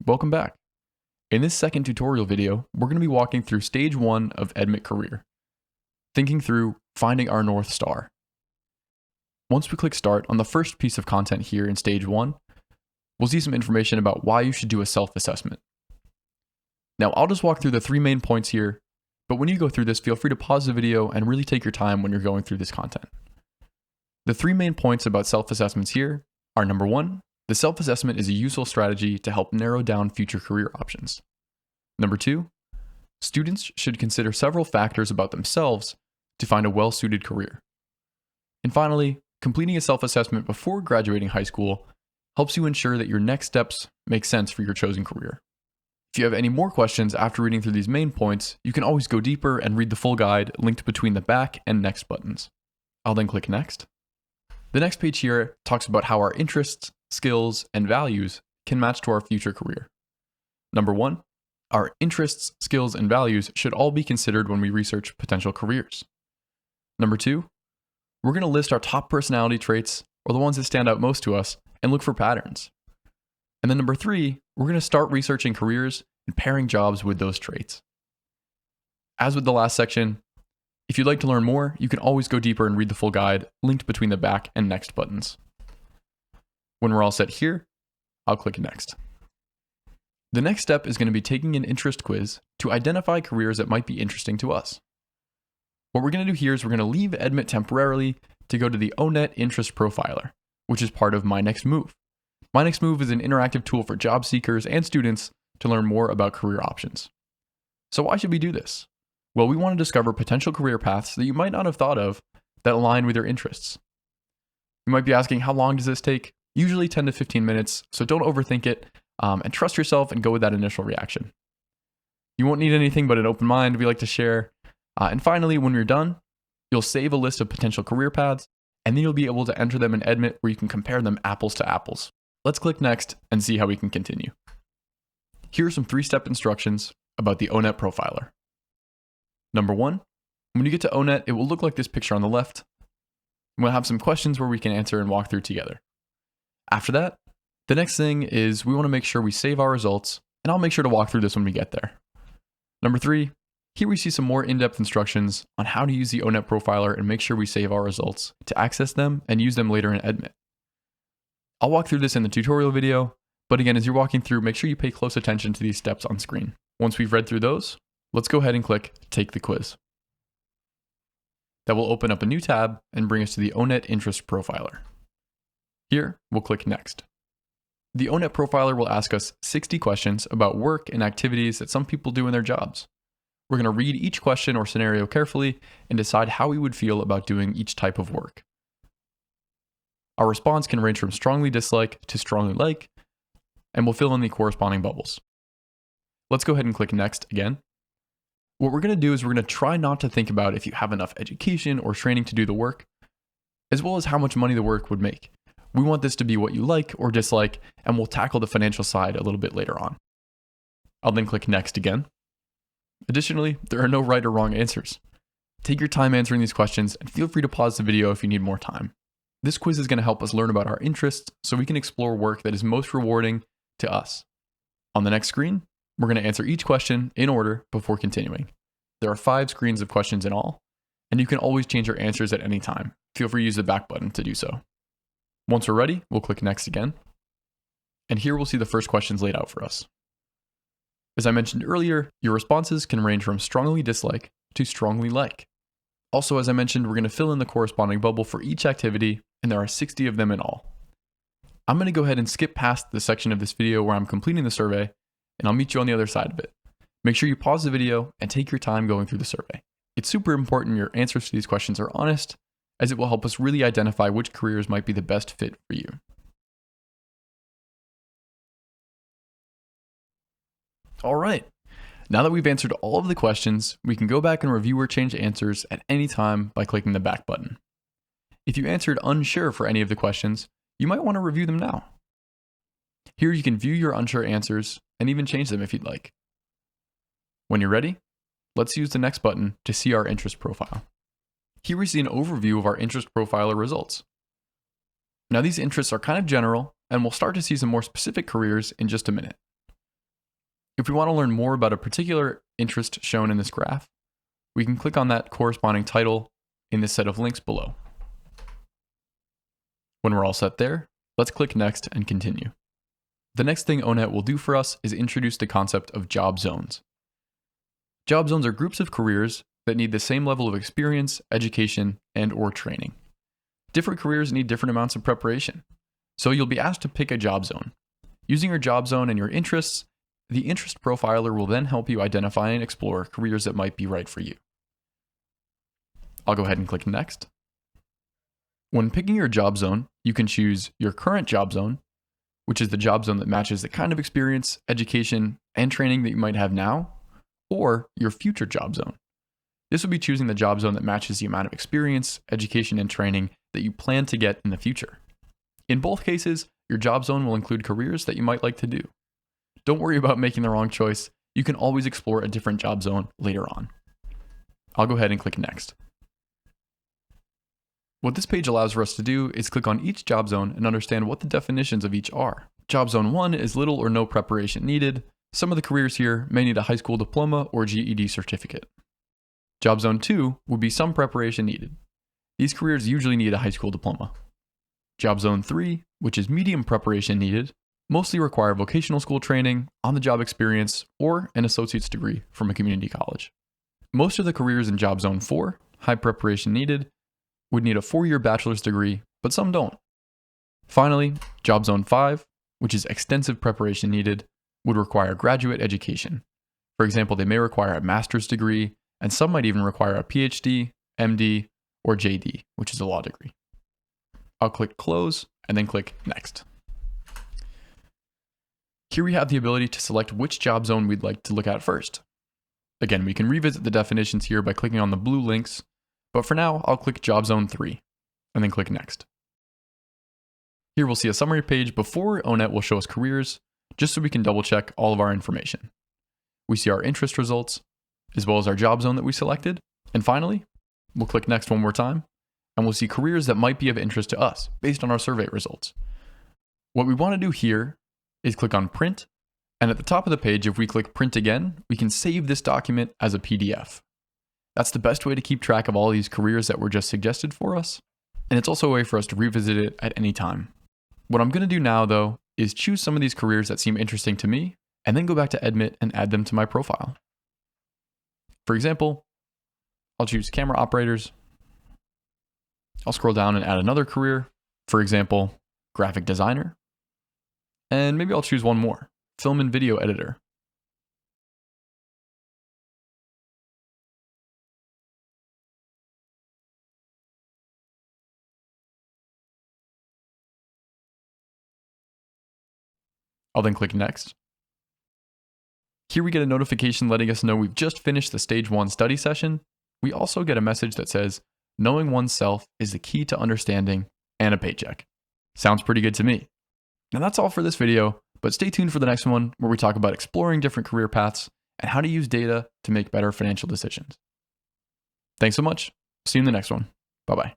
Welcome back. In this second tutorial video, we're going to be walking through stage 1 of Edmit Career, thinking through finding our North Star. Once we click start on the first piece of content here in stage 1, we'll see some information about why you should do a self-assessment. Now, I'll just walk through the 3 main points here, but when you go through this, feel free to pause the video and really take your time when you're going through this content. The 3 main points about self-assessments here are: number 1, the self-assessment is a useful strategy to help narrow down future career options. Number 2, students should consider several factors about themselves to find a well-suited career. And finally, completing a self-assessment before graduating high school helps you ensure that your next steps make sense for your chosen career. If you have any more questions after reading through these main points, you can always go deeper and read the full guide linked between the back and next buttons. I'll then click next. The next page here talks about how our interests, skills, and values can match to our future career. Number 1, our interests, skills, and values should all be considered when we research potential careers. Number 2, we're going to list our top personality traits, or the ones that stand out most to us, and look for patterns. And then number 3, we're going to start researching careers and pairing jobs with those traits. As with the last section, if you'd like to learn more, you can always go deeper and read the full guide linked between the back and next buttons. When we're all set here, I'll click next. The next step is going to be taking an interest quiz to identify careers that might be interesting to us. What we're going to do here is we're going to leave Edmit temporarily to go to the onet interest profiler, which is part of My Next Move. My Next Move is an interactive tool for job seekers and students to learn more about career options. So why should we do this? Well, we want to discover potential career paths that you might not have thought of that align with your interests. You might be asking, how long does this take? Usually 10 to 15 minutes, so don't overthink it, and trust yourself and go with that initial reaction. You won't need anything but an open mind, we like to share. And finally, when you're done, you'll save a list of potential career paths, and then you'll be able to enter them in Edmit where you can compare them apples to apples. Let's click next and see how we can continue. Here are some 3-step instructions about the onet profiler. Number 1, when you get to onet, it will look like this picture on the left. We'll have some questions where we can answer and walk through together. After that, the next thing is we want to make sure we save our results, and I'll make sure to walk through this when we get there. Number 3, here we see some more in-depth instructions on how to use the onet profiler and make sure we save our results to access them and use them later in Edmit. I'll walk through this in the tutorial video, but again, as you're walking through, make sure you pay close attention to these steps on screen. Once we've read through those, let's go ahead and click Take the Quiz. That will open up a new tab and bring us to the onet interest profiler. Here, we'll click Next. The onet profiler will ask us 60 questions about work and activities that some people do in their jobs. We're going to read each question or scenario carefully and decide how we would feel about doing each type of work. Our response can range from strongly dislike to strongly like, and we'll fill in the corresponding bubbles. Let's go ahead and click Next again. What we're going to do is we're going to try not to think about if you have enough education or training to do the work, as well as how much money the work would make. We want this to be what you like or dislike, and we'll tackle the financial side a little bit later on. I'll then click Next again. Additionally, there are no right or wrong answers. Take your time answering these questions and feel free to pause the video if you need more time. This quiz is going to help us learn about our interests so we can explore work that is most rewarding to us. On the next screen, we're going to answer each question in order before continuing. There are 5 screens of questions in all, and you can always change your answers at any time. Feel free to use the back button to do so. Once we're ready, we'll click Next again. And here we'll see the first questions laid out for us. As I mentioned earlier, your responses can range from strongly dislike to strongly like. Also, as I mentioned, we're going to fill in the corresponding bubble for each activity, and there are 60 of them in all. I'm going to go ahead and skip past the section of this video where I'm completing the survey, and I'll meet you on the other side of it. Make sure you pause the video and take your time going through the survey. It's super important your answers to these questions are honest, as it will help us really identify which careers might be the best fit for you. All right, now that we've answered all of the questions, we can go back and review or change answers at any time by clicking the back button. If you answered unsure for any of the questions, you might want to review them now. Here you can view your unsure answers and even change them if you'd like. When you're ready, let's use the next button to see our interest profile. Here we see an overview of our interest profiler results. Now these interests are kind of general, and we'll start to see some more specific careers in just a minute. If we want to learn more about a particular interest shown in this graph, we can click on that corresponding title in this set of links below. When we're all set there, let's click Next and continue. The next thing onet will do for us is introduce the concept of job zones. Job zones are groups of careers that need the same level of experience, education, and/or training. Different careers need different amounts of preparation, so you'll be asked to pick a job zone. Using your job zone and your interests, the interest profiler will then help you identify and explore careers that might be right for you. I'll go ahead and click Next. When picking your job zone, you can choose your current job zone, which is the job zone that matches the kind of experience, education, and training that you might have now, or your future job zone. This would be choosing the job zone that matches the amount of experience, education, and training that you plan to get in the future. In both cases, your job zone will include careers that you might like to do. Don't worry about making the wrong choice. You can always explore a different job zone later on. I'll go ahead and click Next. What this page allows for us to do is click on each job zone and understand what the definitions of each are. Job zone 1 is little or no preparation needed. Some of the careers here may need a high school diploma or GED certificate. Job zone 2 would be some preparation needed. These careers usually need a high school diploma. Job zone 3, which is medium preparation needed, mostly require vocational school training, on-the-job experience, or an associate's degree from a community college. Most of the careers in job zone 4, high preparation needed, would need a 4-year bachelor's degree, but some don't. Finally, job zone 5, which is extensive preparation needed, would require graduate education. For example, they may require a master's degree, and some might even require a PhD, MD, or JD, which is a law degree. I'll click Close and then click Next. Here we have the ability to select which job zone we'd like to look at first. Again, we can revisit the definitions here by clicking on the blue links, but for now, I'll click Job Zone 3 and then click Next. Here we'll see a summary page before onet will show us careers, just so we can double check all of our information. We see our interest results, as well as our job zone that we selected, and finally, we'll click Next one more time, and we'll see careers that might be of interest to us based on our survey results. What we want to do here is click on Print, and at the top of the page, if we click Print again, we can save this document as a PDF. That's the best way to keep track of all these careers that were just suggested for us, and it's also a way for us to revisit it at any time. What I'm going to do now, though, is choose some of these careers that seem interesting to me, and then go back to Edmit and add them to my profile. For example, I'll choose camera operators. I'll scroll down and add another career, for example, graphic designer. And maybe I'll choose one more, film and video editor. I'll then click Next. Here we get a notification letting us know we've just finished the Stage 1 study session. We also get a message that says, knowing oneself is the key to understanding, and a paycheck. Sounds pretty good to me. Now that's all for this video, but stay tuned for the next one where we talk about exploring different career paths and how to use data to make better financial decisions. Thanks so much. See you in the next one. Bye-bye.